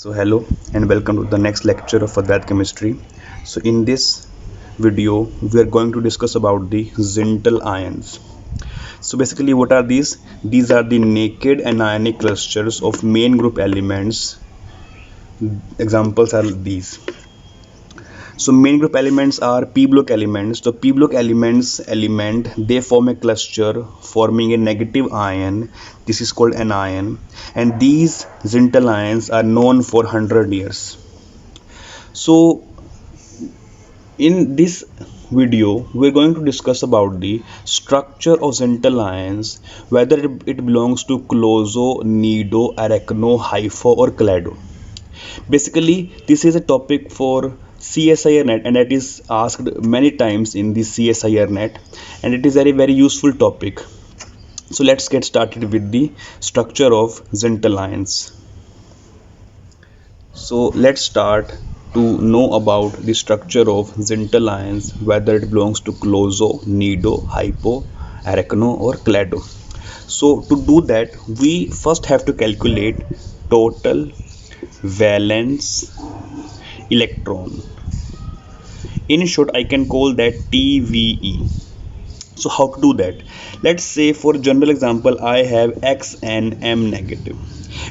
So hello and welcome to the next lecture of Advaita Chemistry. So in this video we are going to discuss about the Zintal ions. So basically what are these? These are the naked anionic clusters of main group elements. Examples are these. So main group elements are p block elements. So p block element they form a cluster forming a negative ion. This is called anion, and these Zintal ions are known for 100 years. So in this video we're going to discuss about the structure of Zintal ions, whether it belongs to clozo, nido, arachno, hypho or clado. Basically this is a topic for CSIR net, and that is asked many times in the CSIR net, and it is a very useful topic. So let's get started with the structure of Zintal ions. So let's start to know about the structure of Zintal ions, whether it belongs to clozo, nido, hypo, arachno or clado. So to do that we first have to calculate total valence electron. In short I can call that TVE. So how to do that? Let's say for general example I have X and M negative,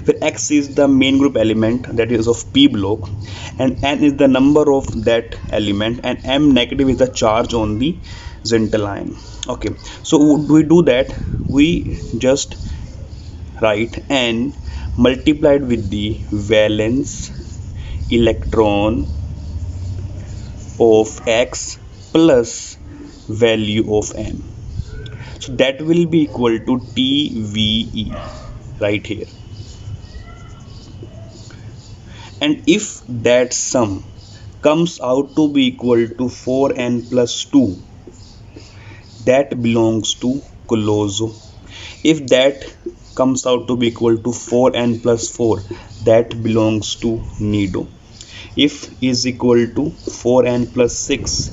where X is the main group element, that is of p block, and N is the number of that element, and M negative is the charge on the Zintal ion. Okay, so we do that, we just write N multiplied with the valence electron of X plus value of M. So that will be equal to TVE right here. And if that sum comes out to be equal to 4n plus 2, that belongs to clozo. If that comes out to be equal to 4n plus 4, that belongs to nido. If is equal to 4n plus 6,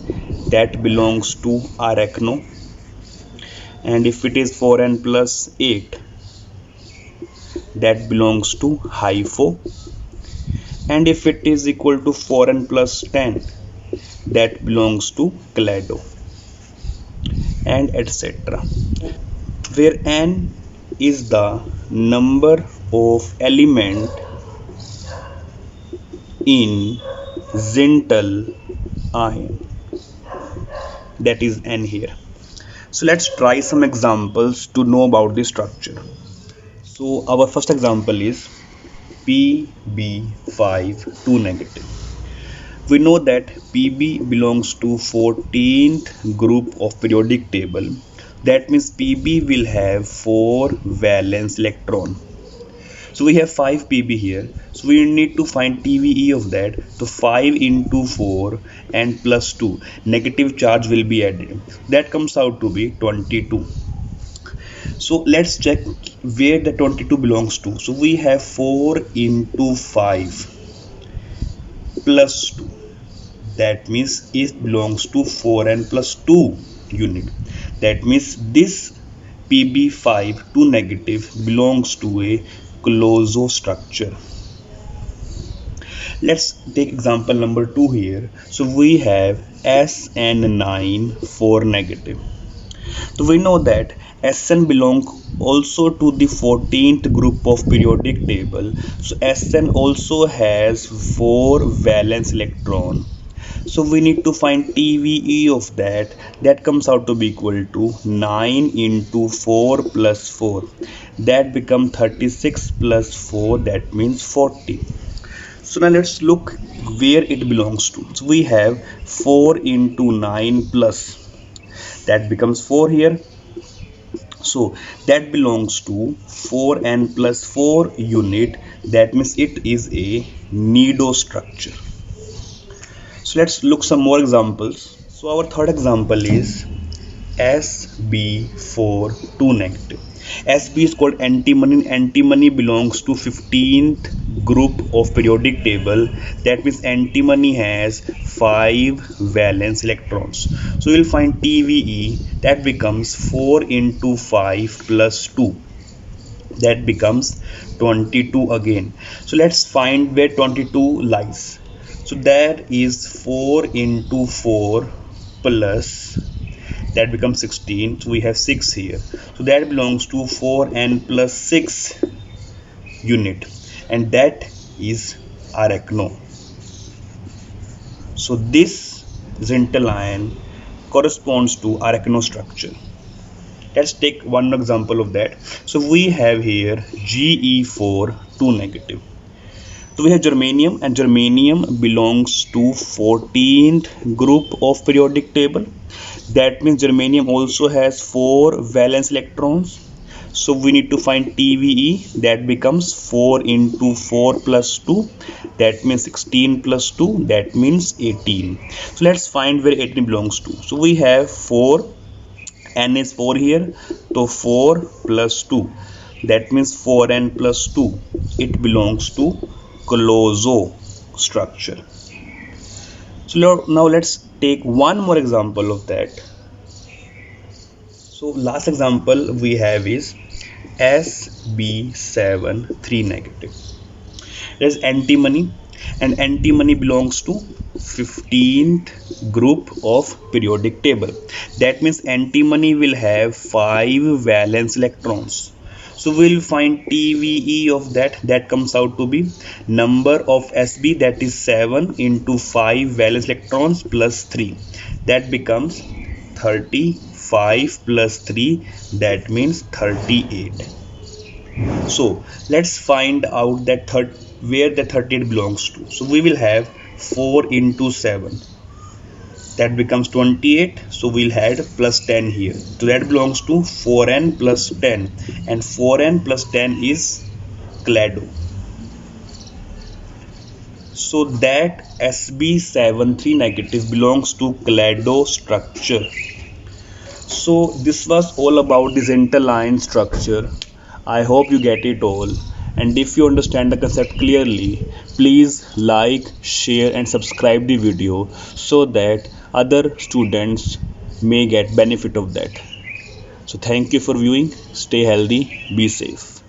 that belongs to arachno. And if it is 4n plus 8, that belongs to hypho. And if it is equal to 4n plus 10, that belongs to clado, and etc. Where n is the number of element in Zintal ion, that is n here. So let's try some examples to know about the structure. So our first example is Pb5 2 negative. We know that Pb belongs to 14th group of periodic table. That means Pb will have 4 valence electron. So we have 5 Pb here. So we need to find TVE of that. So 5 into 4 and plus 2. Negative charge will be added. That comes out to be 22. So let's check where the 22 belongs to. So we have 4 into 5 plus 2. That means it belongs to 4n plus 2 unit. That means this Pb5 2 negative belongs to a clozo structure. Let's take example number 2 here. So we have Sn9 4 negative. So we know that Sn belongs also to the 14th group of periodic table. So Sn also has 4 valence electron. So we need to find TVE of that. That comes out to be equal to 9 into 4 plus 4. That becomes 36 plus 4, that means 40. So now let's look where it belongs to. So we have 4 into 9 plus, that becomes 4 here. So that belongs to 4n plus 4 unit. That means it is a nido structure. So let's look some more examples. So our third example is Sb4 2 negative. Sb is called antimony. Antimony belongs to 15th group of periodic table. That means antimony has 5 valence electrons. So we will find TVE. That becomes 4 into 5 plus 2. that becomes 22 again. So let's find where 22 lies. So there is 4 into 4 plus, that becomes 16, so we have 6 here, so that belongs to 4n plus 6 unit, and that is arachno. So this zintal ion corresponds to arachno structure. Let's take one example of that. So we have here Ge4 2 negative. So we have germanium, and germanium belongs to 14th group of periodic table. That means germanium also has 4 valence electrons. So we need to find TVE, that becomes 4 into 4 plus 2, that means 16 plus 2, that means 18. So let's find where 18 belongs to. So we have 4, n is 4 here, so 4 plus 2, that means 4n plus 2, it belongs to Colozo structure. So now let's take one more example of that. So last example we have is Sb7 3 negative. There's antimony, and antimony belongs to 15th group of periodic table. That means antimony will have 5 valence electrons. So we'll find TVE of that, that comes out to be number of Sb, that is 7 into 5 valence electrons plus 3, that becomes 35 plus 3, that means 38. So let's find out that where the 38 belongs to. So we will have 4 into 7, that becomes 28, so we'll add plus 10 here, so that belongs to 4n plus 10, and 4n plus 10 is clado. So that Sb7 3 negative belongs to clado structure. So this was all about the zintal ion structure. I hope you get it all, and if you understand the concept clearly, please like, share and subscribe the video so that other students may get benefit of that. So thank you for viewing. Stay healthy, be safe.